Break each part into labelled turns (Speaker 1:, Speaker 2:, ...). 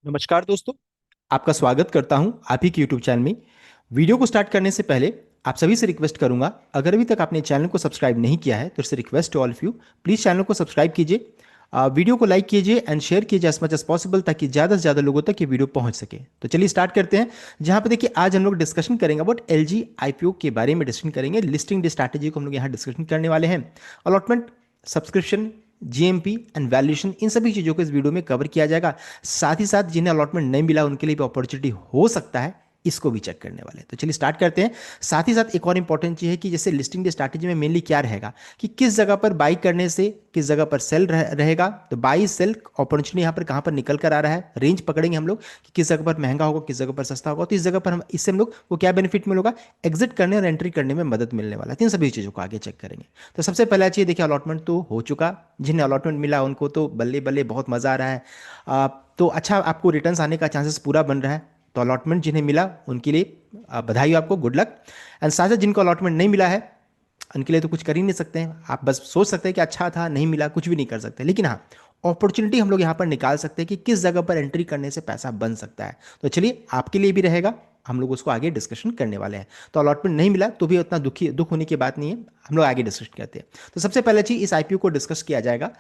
Speaker 1: नमस्कार दोस्तों। आपका स्वागत करता हूं आप ही के यूट्यूब चैनल में। वीडियो को स्टार्ट करने से पहले आप सभी से रिक्वेस्ट करूंगा, अगर अभी तक आपने चैनल को सब्सक्राइब नहीं किया है तो इससे request to all of you, please channel को सब्सक्राइब कीजिए, वीडियो को लाइक कीजिए एंड शेयर कीजिए एज मच एज पॉसिबल, ताकि ज़्यादा से ज़्यादा लोगों तक ये वीडियो पहुंच सके। तो चलिए स्टार्ट करते हैं। जहां पे देखिए आज हम लोग डिस्कशन करेंगे अबाउट एलजी आईपीओ के बारे में डिस्कशन करेंगे। लिस्टिंग डे स्ट्रैटेजी को हम लोग यहाँ डिस्कशन करने वाले हैं। Allotment, subscription, GMP and valuation, इन सभी चीज़ों को इस वीडियो में कवर किया जाएगा। साथ ही साथ जिन्हें अलॉटमेंट नहीं मिला उनके लिए भी अपॉर्चुनिटी हो सकता है, इसको भी चेक करने वाले हैं। तो चलिए स्टार्ट करते हैं। साथ ही साथ एक और इंपॉर्टेंट चीज़ है कि जैसे लिस्टिंग डे स्ट्रैटेजी में मेनली क्या रहेगा कि किस जगह पर बाई करने से किस जगह पर सेल रहेगा। तो बाई सेल अपॉर्चुनिटी यहाँ पर कहाँ पर निकल कर आ रहा है, रेंज पकड़ेंगे हम लोग कि किस जगह पर महंगा होगा, किस जगह पर सस्ता होगा। तो इस जगह पर हम इससे हम लोग को क्या बेनिफिट मिलेगा, एग्जिट करने और एंट्री करने में मदद मिलने वाला है। तो इन सभी चीज़ों को आगे चेक करेंगे। तो सबसे पहला चीज़ देखिए, अलॉटमेंट तो हो चुका। जिन्हें अलॉटमेंट मिला उनको तो बल्ले बल्ले बहुत मज़ा आ रहा है। तो अच्छा, आपको रिटर्न्स आने का चांसेस पूरा बन रहा है। तो अलॉटमेंट जिन्हें मिला उनके लिए बधाई हो आपको, गुड लक। एंड साथ ही जिनको अलॉटमेंट नहीं मिला है उनके लिए तो कुछ कर ही नहीं सकते हैं। आप बस सोच सकते हैं कि अच्छा था, नहीं मिला, कुछ भी नहीं कर सकते। लेकिन हाँ, अपॉर्चुनिटी हम लोग यहाँ पर निकाल सकते हैं कि किस जगह पर एंट्री करने से पैसा बन सकता है। तो चलिए आपके लिए भी रहेगा, हम लोग उसको आगे डिस्कशन करने वाले हैं। तो अलॉटमेंट नहीं मिला तो भी उतना दुख होने की बात नहीं है, हम लोग आगे डिस्कशन करते हैं। तो सबसे पहले चीज इस आईपीओ को डिस्कस किया जाएगा।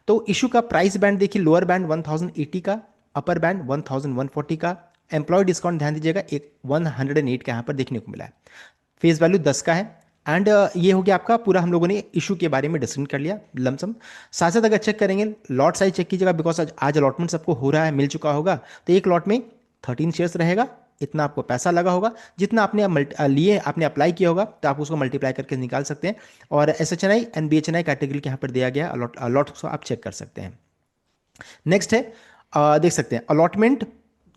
Speaker 1: तो इशू का प्राइस बैंड देखिए, लोअर बैंड 1080 का, अपर बैंड 1140 का। एम्प्लॉय डिस्काउंट ध्यान दीजिएगा, एक 108 का यहाँ पर देखने को मिला है। फेस वैल्यू 10 का है। एंड ये हो गया आपका पूरा, हम लोगों ने इशू के बारे में डिस्कशन कर लिया लमसम। साथ साथ अगर चेक करेंगे लॉट साइज चेक कीजिएगा, बिकॉज आज अलॉटमेंट सबको हो रहा है, मिल चुका होगा। तो एक लॉट में 13 शेयर्स रहेगा, इतना आपको पैसा लगा होगा। जितना आपने लिए, आपने अप्लाई किया होगा, तो आप उसको मल्टीप्लाई करके निकाल सकते हैं। और S H N I and B H N I category के यहाँ पर दिया गया अलॉट को आप चेक कर सकते हैं। नेक्स्ट है, देख सकते हैं अलॉटमेंट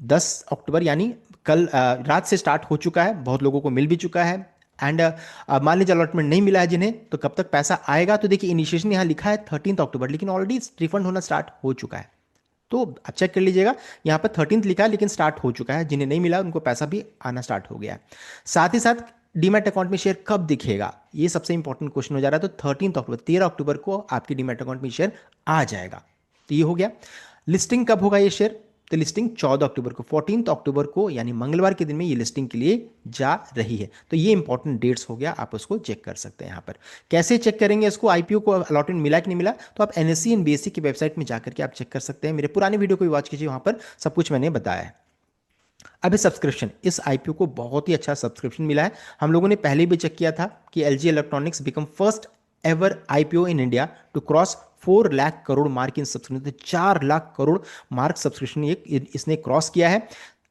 Speaker 1: 10 अक्टूबर यानी कल रात से स्टार्ट हो चुका है, बहुत लोगों को मिल भी चुका है। एंड मान लीजिए अलॉटमेंट नहीं मिला है जिन्हें, तो कब तक पैसा आएगा। तो देखिए इनिशिएशन यहाँ लिखा है 13 अक्टूबर, लेकिन ऑलरेडी रिफंड होना स्टार्ट हो चुका है। तो आप चेक कर लीजिएगा, यहाँ पर 13 लिखा है लेकिन स्टार्ट हो चुका है। जिन्हें नहीं मिला उनको पैसा भी आना स्टार्ट हो गया है। साथ ही साथ डीमैट अकाउंट में शेयर कब दिखेगा, ये सबसे इंपॉर्टेंट क्वेश्चन हो जा रहा है। तो 13 अक्टूबर, 13 अक्टूबर को आपकी डीमैट अकाउंट में शेयर आ जाएगा। तो ये हो गया। लिस्टिंग कब होगा ये शेयर, तो लिस्टिंग 14 अक्टूबर को, 14 अक्टूबर को यानी मंगलवार के दिन में ये लिस्टिंग के लिए जा रही है। तो ये इंपॉर्टेंट डेट्स हो गया, आप उसको चेक कर सकते हैं। यहाँ पर कैसे चेक करेंगे इसको, आईपीओ को अलॉटमेंट मिला कि नहीं मिला, तो आप एनएससी एंड बीएससी की वेबसाइट में जाकर के आप चेक कर सकते हैं। मेरे पुराने वीडियो को भी वॉच कीजिए, वहां पर सब कुछ मैंने बताया है। अब सब्सक्रिप्शन, इस आईपीओ को बहुत ही अच्छा सब्सक्रिप्शन मिला है। हम लोगों ने पहले भी चेक किया था कि LG electronics become first ever IPO in India to cross 4 lakh crore mark in subscription. 4 lakh crore mark subscription इसने क्रॉस किया है।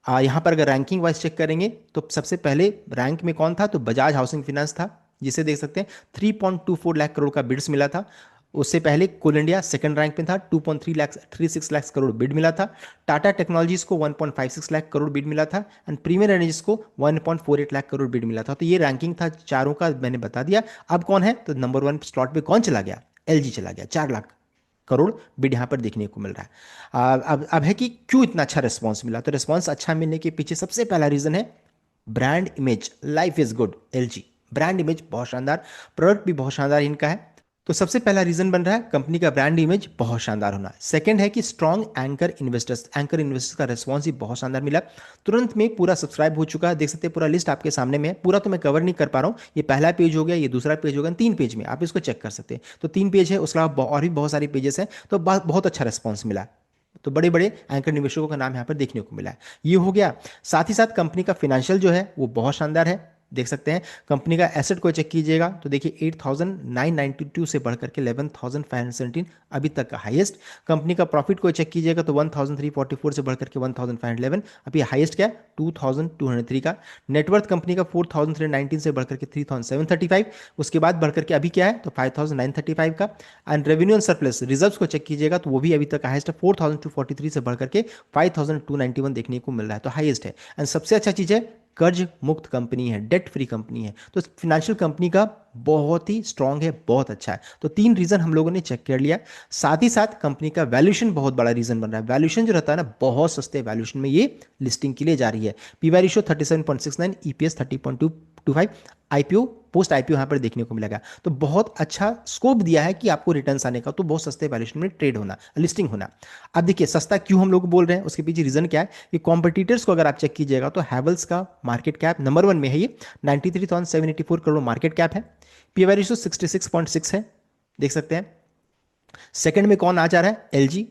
Speaker 1: यहाँ पर अगर रैंकिंग वाइज चेक करेंगे तो सबसे पहले रैंक में कौन था, तो बजाज हाउसिंग फाइनेंस था, जिसे देख सकते हैं 3.24 लाख करोड़ का बिड्स मिला था। उससे पहले कोल इंडिया सेकंड रैंक में था, 2.36 लाख करोड़ बिड मिला था। टाटा टेक्नोलॉजीज को 1.56 लाख करोड़ बिड मिला था। एंड प्रीमियर एनर्जीज को 1.48 लाख करोड़ बिड मिला था। तो ये रैंकिंग था चारों का, मैंने बता दिया। अब कौन है, तो नंबर 1 स्लॉट पे कौन चला गया, एलजी चला गया। 4 लाख करोड़ बिड यहाँ पर देखने को मिल रहा है। अब है कि क्यों इतना अच्छा रिस्पॉन्स मिला। तो रिस्पॉन्स अच्छा मिलने के पीछे सबसे पहला रीजन है brand image. Life is good LG, brand image बहुत शानदार, प्रोडक्ट भी बहुत शानदार इनका है। तो सबसे पहला रीजन बन रहा है कंपनी का ब्रांड इमेज बहुत शानदार होना। सेकंड है कि स्ट्रॉन्ग एंकर इन्वेस्टर्स का रिस्पॉन्स भी बहुत शानदार मिला। तुरंत में पूरा सब्सक्राइब हो चुका है, देख सकते हैं पूरा लिस्ट आपके सामने में है। पूरा तो मैं कवर नहीं कर पा रहा हूँ, ये पहला पेज हो गया, ये दूसरा पेज हो गया, 3 पेज में आप इसको चेक कर सकते हैं। तो 3 पेज है, उसके अलावा और भी बहुत सारे पेजेस हैं। तो बहुत अच्छा रिस्पॉन्स मिला। तो बड़े बड़े एंकर निवेशकों का नाम यहाँ पर देखने को मिला है, ये हो गया। साथ ही साथ कंपनी का फाइनेंशियल जो है वो बहुत शानदार है, देख सकते हैं। कंपनी का एसेट को चेक कीजिएगा तो देखिए 8,992 से बढ़कर के 11,517 अभी तक का हाईएस्ट। कंपनी का प्रॉफिट को चेक कीजिएगा तो 1,344 से बढ़कर के 1,511 अभी हाईएस्ट क्या है, 2,203 का। नेटवर्थ कंपनी का 4,319 से बढ़कर के 3,735, उसके बाद बढ़कर के अभी क्या है, तो 5,935 का। And revenue and surplus reserves को चेक कीजिएगा तो वो भी अभी तक हाईएस्ट है, 4,243 से बढ़कर के 5,291 देखने को मिल रहा है, तो हाईएस्ट है। एंड सबसे अच्छा चीज है कर्ज मुक्त कंपनी है, डेट फ्री कंपनी है। तो फाइनेंशियल कंपनी का बहुत ही स्ट्रांग है, बहुत अच्छा है। तो 3 रीजन हम लोगों ने चेक कर लिया। साथ ही साथ कंपनी का वैल्यूएशन बहुत बड़ा रीजन बन रहा है। वैल्यूएशन जो रहता है ना, बहुत सस्ते वैल्यूएशन में ये लिस्टिंग के लिए जा रही है। P Y ratio 37.69, EPS 30.25, IPO post IPO यहाँ पर देखने को मिलेगा। तो बहुत अच्छा स्कोप दिया है कि आपको रिटर्न्स आने का, तो बहुत सस्ते वैल्यूएशन में ट्रेड होना, लिस्टिंग होना। अब देखिए सस्ता क्यों हम लोग बोल रहे हैं, उसके पीछे रीजन क्या है कि कॉम्पिटिटर्स को अगर आप चेक कीजिएगा तो हैवल्स का मार्केट कैप नंबर 1 में है, ये 93,784 करोड़ मार्केट कैप है। पीवाई रेशियो 66.6 है, देख सकते हैं। सेकंड में कौन आ जा रहा है, एलजी,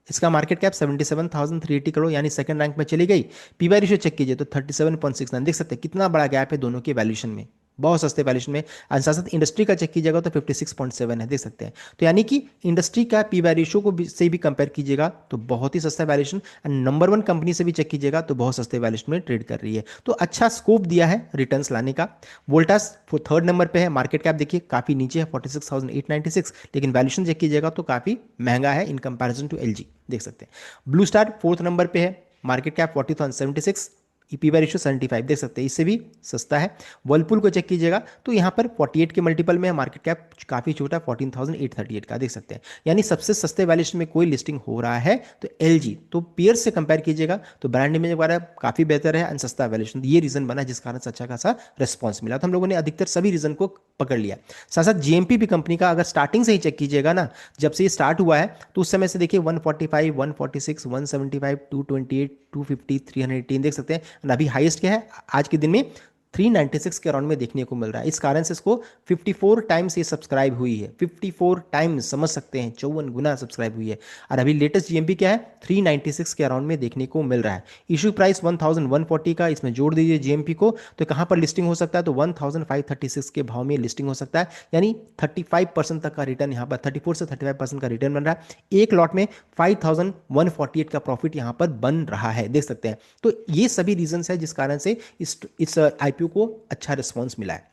Speaker 1: इसका मार्केट कैप 77,380 करोड़, यानी सेकंड रैंक में चली गई। पीवाई रेशियो चेक कीजिए तो 37.69, देख सकते हैं कितना बड़ा गैप है दोनों के वैल्यूएशन में, बहुत सस्ते वैल्यूएशन में। साथ साथ इंडस्ट्री का चेक कीजिएगा तो 56.7 है, देख सकते हैं। तो यानी कि इंडस्ट्री का पीवाई रेशियो को से भी कंपेयर कीजिएगा तो बहुत ही सस्ता वैल्यूएशन, एंड नंबर 1 कंपनी से भी चेक कीजिएगा तो बहुत सस्ते वैल्यूएशन में ट्रेड कर रही है। तो अच्छा स्कोप दिया है रिटर्न्स लाने का। वोल्टास थर्ड नंबर पे है, मार्केट कैप देखिए काफी नीचे है 46,896, लेकिन वैल्यूएशन चेक कीजिएगा तो काफी महंगा है इन कंपैरिजन टू एलजी, देख सकते हैं। ब्लू स्टार फोर्थ नंबर पे है, मार्केट कैप 40,076, पीवाई रेशियो 75, देख सकते हैं इससे भी सस्ता है। वर्लपूल को चेक कीजिएगा तो यहाँ पर 48 के मल्टीपल में है, मार्केट कैप काफी छोटा 14,838 का, देख सकते हैं। यानी सबसे सस्ते वैल्यूएशन में कोई लिस्टिंग हो रहा है तो एलजी। तो पीयर्स से कंपेयर कीजिएगा तो ब्रांड इमेज वगैरह काफी बेहतर है एंड सस्ता वैल्यूएशन, ये रीजन बना जिस कारण से अच्छा खासा रिस्पॉन्स मिला। तो हम लोगों ने अधिकतर सभी रीजन को पकड़ लिया। साथ साथ जीएमपी भी कंपनी का अगर स्टार्टिंग से ही चेक कीजिएगा ना, जब से ये स्टार्ट हुआ है तो उस समय से देखिए 145, 146, 175, 228, 250, 318, देख सकते हैं। और अभी हाईएस्ट क्या है आज के दिन में, 396 के अराउंड में देखने को मिल रहा है। इस कारण से इसको 54 टाइम्स ये सब्सक्राइब हुई है, 54 टाइम्स, समझ सकते हैं 54 गुना सब्सक्राइब हुई है। और अभी लेटेस्ट जीएमपी क्या है, 396 के अराउंड में देखने को मिल रहा है। इशू प्राइस 1140 का, इसमें जोड़ दीजिए जीएमपी को तो कहां पर लिस्टिंग हो सकता है, तो 1536 के भाव में लिस्टिंग हो सकता है। यानी 35% तक का रिटर्न यहाँ पर, 34 से 35% का रिटर्न बन रहा है। एक लॉट में 5148 का प्रॉफिट यहाँ पर बन रहा है, देख सकते हैं। तो ये सभी रीजन है जिस कारण से इस आईपीओ को अच्छा रिस्पॉन्स मिला है।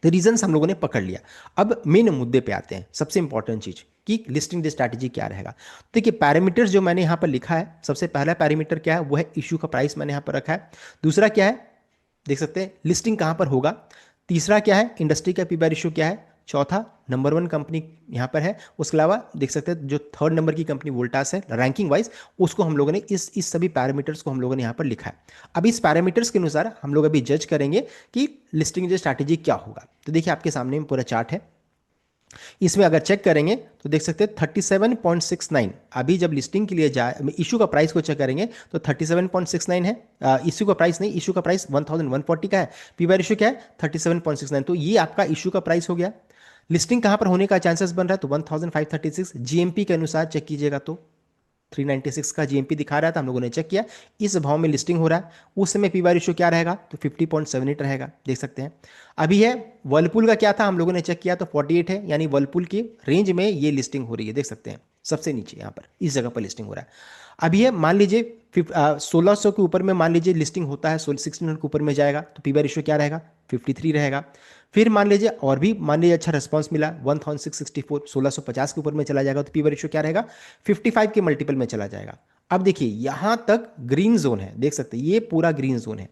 Speaker 1: तो रीजंस हम लोगों ने पकड़ लिया। अब मेन मुद्दे पे आते हैं, सबसे इंपॉर्टेंट चीज कि लिस्टिंग स्ट्रैटेजी क्या रहेगा। देखिए पैरामीटर्स जो मैंने यहां पर लिखा है, सबसे पहला पैरामीटर क्या है, वो है इश्यू का प्राइस, मैंने यहां पर रखा है। दूसरा क्या है, देख सकते हैं लिस्टिंग कहां पर होगा। तीसरा क्या है, इंडस्ट्री का पीबार रेशियो क्या है। चौथा नंबर 1 कंपनी यहां पर है। उसके अलावा देख सकते हैं जो थर्ड नंबर की कंपनी वोल्टास है रैंकिंग वाइज, उसको हम लोगों ने इस सभी पैरामीटर्स को हम लोगों ने यहां पर लिखा है। अब इस पैरामीटर्स के अनुसार हम लोग अभी जज करेंगे कि लिस्टिंग स्ट्रैटेजी क्या होगा। तो देखिए आपके सामने में पूरा चार्ट है, इसमें अगर चेक करेंगे तो देख सकते हैं 37.69, अभी जब लिस्टिंग के लिए जाए, इशू का प्राइस को चेक करेंगे तो 37.69 है। इशू का प्राइस नहीं, इशू का प्राइस 1140 का है, पीवाई रेशियो क्या है 37.69। तो ये आपका इशू का प्राइस हो गया। लिस्टिंग कहां पर होने का चांसेस बन रहा है, तो 1536। जीएमपी के अनुसार चेक कीजिएगा तो 396 का जीएमपी दिखा रहा था, हम लोगों ने चेक किया, इस भाव में लिस्टिंग हो रहा है। उस समय पीवाई रेशियो क्या रहेगा, तो 50.78 रहेगा, देख सकते हैं। अभी है वर्लपूल का क्या था, हम लोगों ने चेक किया तो 48 है, यानी वर्लपूल की रेंज में ये लिस्टिंग हो रही है, देख सकते हैं सबसे नीचे यहाँ पर इस जगह पर लिस्टिंग हो रहा है। अभी है मान लीजिए 1600 के ऊपर में मान लीजिए लिस्टिंग होता है, 1600 के ऊपर में जाएगा तो पीवाई रेशियो क्या रहेगा, 53 रहेगा। फिर मान लीजिए और भी मान लीजिए अच्छा रिस्पांस मिला 1664, 1650 के ऊपर में चला जाएगा तो पीवाई रेशियो क्या रहेगा, 55 के मल्टीपल में चला जाएगा। अब देखिए यहां तक ग्रीन जोन है, देख सकते हैं ये पूरा ग्रीन जोन है,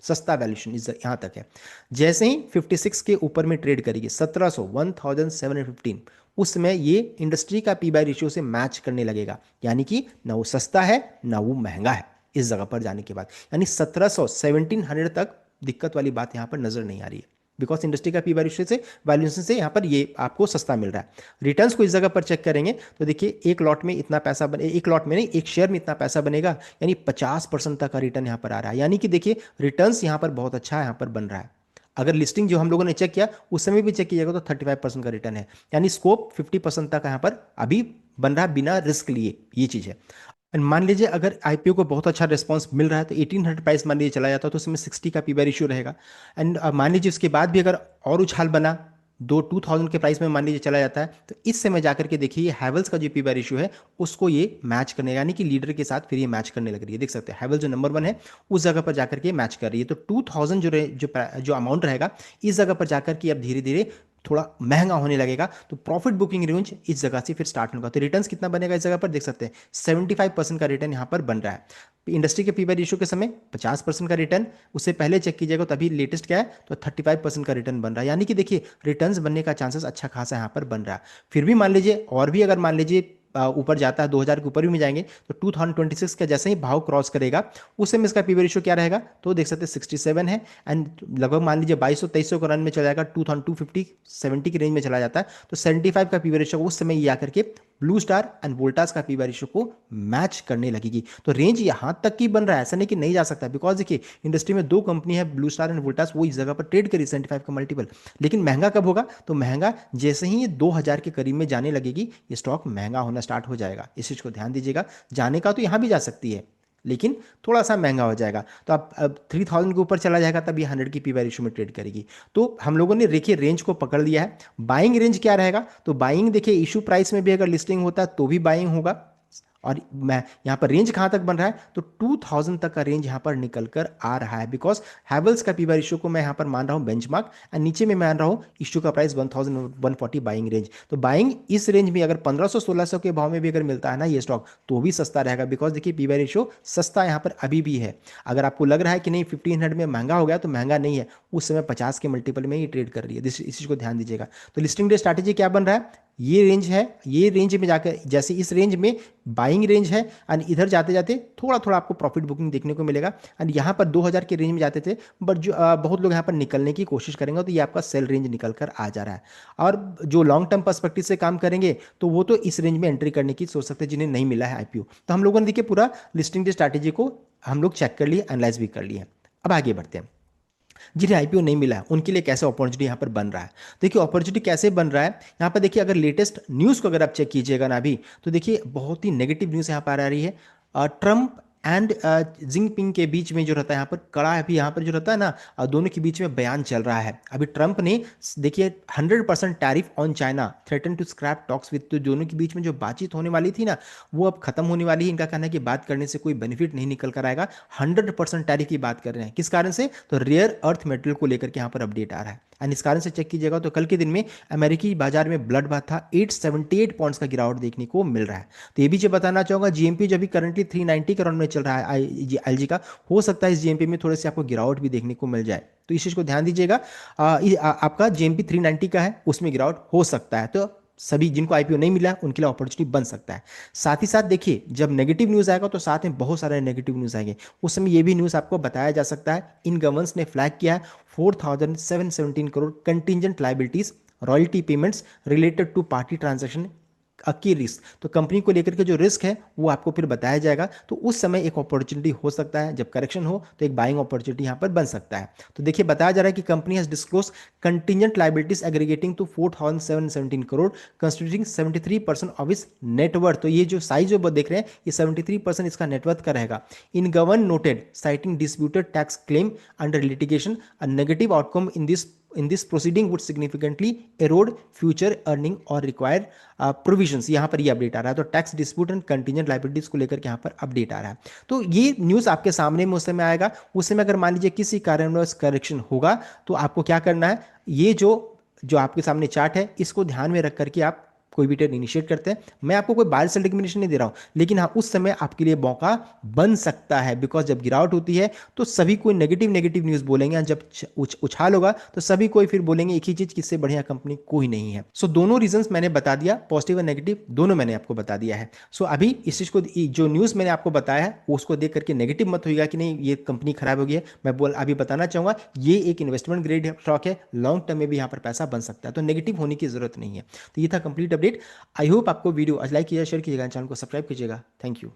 Speaker 1: सस्ता वैल्यूएशन यहां तक है। जैसे ही 56 के ऊपर में ट्रेड करेगी 1700, 1715, उस समय ये इंडस्ट्री का पी बाई रेशियो से मैच करने लगेगा, यानी कि ना वो सस्ता है ना वो महंगा है। इस जगह पर जाने के बाद यानी 1700, 1700 तक दिक्कत वाली बात यहां पर नजर नहीं आ रही है, बिकॉज इंडस्ट्री का पी बाई रेशियो से वैल्यूएशन से यहां पर ये आपको सस्ता मिल रहा है। रिटर्न्स को इस जगह पर चेक करेंगे तो देखिए एक लॉट में इतना पैसा बने, एक लॉट में नहीं एक शेयर में इतना पैसा बनेगा, यानी 50% तक का रिटर्न यहां पर आ रहा है। यानी कि देखिए रिटर्न्स यहां पर बहुत अच्छा यहां पर बन रहा है। अगर लिस्टिंग जो हम लोगों ने चेक किया उस समय भी चेक कीजिएगा तो 35% का रिटर्न है, यानी स्कोप 50% तक यहां पर अभी बन रहा है बिना रिस्क लिए, ये चीज है। एंड मान लीजिए अगर आईपीओ को बहुत अच्छा रिस्पांस मिल रहा है तो 1800 प्राइस मान लीजिए चला जाता है तो उसमें 60 का पी बाई रेशियो रहेगा। एंड मान लीजिए उसके बाद भी अगर और उछाल बना 2000 के प्राइस में मान लीजिए चला जाता है तो इस समय जाकर के देखिए हैवल्स का जो पी बाई रेशियो है उसको ये मैच करने, यानी कि लीडर के साथ फिर ये मैच करने लग रही है, देख सकते हैं हैवल्स जो नंबर 1 है उस जगह पर जाकर के मैच कर रही है। तो 2000 जो अमाउंट रहेगा इस जगह पर जाकर के अब धीरे धीरे थोड़ा महंगा होने लगेगा, तो प्रॉफिट बुकिंग रेंज इस जगह से फिर स्टार्ट होगा। तो रिटर्न्स कितना बनेगा इस जगह पर देख सकते हैं 75% का रिटर्न यहां पर बन रहा है। इंडस्ट्री के पी बाई रेशियो के समय 50% का रिटर्न, उससे पहले चेक कीजिएगा तो अभी लेटेस्ट क्या है तो 35% का रिटर्न बन रहा है, यानी कि देखिए रिटर्न्स बनने का चांसेस अच्छा खासा यहां पर बन रहा है। फिर भी मान लीजिए और भी अगर मान लीजिए ऊपर जाता है, 2000 के ऊपर भी में जाएंगे, तो 2026 का जैसे ही भाव क्रॉस करेगा उस समय इसका पीवी रेशियो क्या रहेगा, तो देख सकते हैं 67 है। एंड लगभग मान लीजिए 2200-2300 का रन में चला जाएगा, 2250-70 की रेंज में चला जाता है, तो 75 का पीवी रेशियो उस समय ये आकर के ब्लू स्टार एंड वोल्टास का पीवी रेशियो को मैच करने लगेगी। तो रेंज यहां तक की बन रहा है, ऐसा नहीं कि नहीं जा सकता, बिकॉज देखिए इंडस्ट्री में दो कंपनी है, ब्लू स्टार एंड वोल्टास, वो इस जगह पर ट्रेड करी 75 का मल्टीपल। लेकिन महंगा कब होगा, तो महंगा जैसे ही ये 2000 के करीब में जाने लगेगी, ये स्टॉक महंगा होना स्टार्ट हो जाएगा। इस चीज को ध्यान दीजिएगा, जाने का तो यहां भी जा सकती है लेकिन थोड़ा सा महंगा हो जाएगा। तो आप अब 3000 के ऊपर चला जाएगा तब ये 100 की पी वाई रेशियो में ट्रेड करेगी। तो हम लोगों ने देखिए रेंज को पकड़ लिया है। बाइंग रेंज क्या रहेगा, तो बाइंग देखिए इशू प्राइस में भी अगर लिस्टिंग होता है तो भी बाइंग होगा। और मैं यहाँ पर रेंज कहाँ तक बन रहा है, तो 2000 तक का रेंज यहाँ पर निकल कर आ रहा है, बिकॉज हैवल्स का पीवा रेशियो को मैं यहाँ पर मान रहा हूँ बेंचमार्क, एंड नीचे में मान रहा हूँ इश्यू का प्राइस 1140 बाइंग रेंज। तो बाइंग इस रेंज में अगर 1500-1600 के भाव में भी अगर मिलता है ना ये स्टॉक, तो भी सस्ता रहेगा, बिकॉज देखिए पीवा रेशियो सस्ता यहाँ पर अभी भी है। अगर आपको लग रहा है कि नहीं 1500 में महंगा हो गया, तो महंगा नहीं है, उस समय 50 के मल्टीपल में ही ट्रेड कर रही है। इस चीज को ध्यान दीजिएगा। तो लिस्टिंग डे स्ट्रैटेजी क्या बन रहा है, ये रेंज है, ये रेंज में जाकर जैसे इस रेंज में बाइंग रेंज है, एंड इधर जाते जाते थोड़ा थोड़ा आपको प्रॉफिट बुकिंग देखने को मिलेगा। एंड यहाँ पर 2000 के रेंज में जाते थे, बट जो बहुत लोग यहाँ पर निकलने की कोशिश करेंगे, तो ये आपका सेल रेंज निकल कर आ जा रहा है। और जो लॉन्ग टर्म पर्सपेक्टिव से काम करेंगे तो वो तो इस रेंज में एंट्री करने की सोच सकते हैं, जिन्हें नहीं मिला है आईपीओ। तो हम लोगों ने देखिए पूरा लिस्टिंग की स्ट्रैटेजी को हम लोग चेक कर लिए, एनालाइज भी कर लिए। अब आगे बढ़ते हैं, जिन्हें आईपीओ नहीं मिला है उनके लिए कैसे अपॉर्चुनिटी यहाँ पर बन रहा है। देखिए अपॉर्चुनिटी कैसे बन रहा है, यहाँ पर देखिए अगर लेटेस्ट न्यूज़ को अगर आप चेक कीजिएगा ना अभी, तो देखिए बहुत ही नेगेटिव न्यूज़ यहाँ पर आ रही है। ट्रंप एंड जिनपिंग के बीच में जो रहता है यहाँ पर कड़ा, अभी यहाँ पर जो रहता है ना, दोनों के बीच में बयान चल रहा है। अभी ट्रंप ने देखिए 100% tariff on China, threaten to scrap talks with, तो दोनों के बीच में जो बातचीत होने वाली थी ना, वो अब खत्म होने वाली है। इनका कहना है कि बात करने से कोई बेनिफिट नहीं निकल कर आएगा, 100% टैरिफ की बात कर रहे हैं। किस कारण से, तो रेयर अर्थ मेटल को लेकर के यहाँ पर अपडेट आ रहा है। एंड इस कारण से चेक कीजिएगा तो कल के दिन में अमेरिकी बाजार में ब्लड बाथ था, 878 पॉइंट्स का गिरावट देखने को मिल रहा है। तो ये भी जो बताना चाहूंगा, जीएमपी जो भी करंटली 390 के राउंड में चल रहा है एलजी का, हो सकता है इस जीएमपी में थोड़े से आपको गिरावट भी देखने को मिल जाए, तो इस चीज को ध्यान दीजिएगा। आपका जीएमपी 390 का है, उसमें गिरावट हो सकता है। तो सभी जिनको आईपीओ नहीं मिला उनके लिए अपॉर्चुनिटी बन सकता है। साथ ही साथ देखिए जब नेगेटिव न्यूज आएगा तो साथ में बहुत सारे नेगेटिव न्यूज आएंगे, उस समय ये भी न्यूज आपको बताया जा सकता है। इन गवर्नेंस ने फ्लैग किया है 4717 crore contingent liabilities royalty payments related to party transaction की रिस्क। तो कंपनी को लेकर के जो रिस्क है वो आपको फिर बताया जाएगा, तो उस समय एक अपॉर्चुनिटी हो सकता है, जब करेक्शन हो तो एक बाइंग अपॉर्चुनिटी यहां पर बन सकता है। तो देखिए बताया जा रहा है कि company has disclose contingent liabilities aggregating to 4717 crore constituting 73% of its net worth. तो ये जो साइज जो देख रहे हैं ये 73% इसका नेटवर्थ का रहेगा। In govern noted citing disputed tax claim under litigation a negative outcome in this proceeding would significantly erode future earning or require provisions। यहाँ पर ये अपडेट आ रहा है, तो tax dispute and contingent liabilities को लेकर के यहाँ पर अपडेट आ रहा है। तो ये न्यूज़ आपके सामने में उस समय आएगा, उस समय अगर मान लीजिए किसी कारणवश करेक्शन होगा तो आपको क्या करना है, ये जो जो आपके सामने चार्ट है इसको ध्यान में रख करके आप कोई भी ट्रेड इनिशिएट करते हैं। मैं आपको कोई बाय सेल रिकमेंडेशन नहीं दे रहा हूं, लेकिन हाँ उस समय आपके लिए मौका बन सकता है, बिकॉज जब गिरावट होती है तो सभी कोई नेगेटिव नेगेटिव न्यूज बोलेंगे, जब उछाल होगा तो सभी कोई फिर बोलेंगे एक ही चीज, किससे बढ़िया कंपनी कोई नहीं है। सो दोनों रीजंस मैंने बता दिया, पॉजिटिव और नेगेटिव दोनों मैंने आपको बता दिया है। सो अभी इस चीज को जो न्यूज मैंने आपको बताया है उसको देख करके नेगेटिव मत होइएगा कि नहीं ये कंपनी खराब हो गई है। मैं अभी बताना चाहूंगा ये एक इन्वेस्टमेंट ग्रेड स्टॉक है, लॉन्ग टर्म में भी यहाँ पर पैसा बन सकता है, तो नेगेटिव होने की जरूरत नहीं है। तो ये था कंप्लीट अपडेट। आई होप आपको वीडियो लाइक कीजिएगा, शेयर कीजिएगा, चैनल को सब्सक्राइब कीजिएगा। Thank you.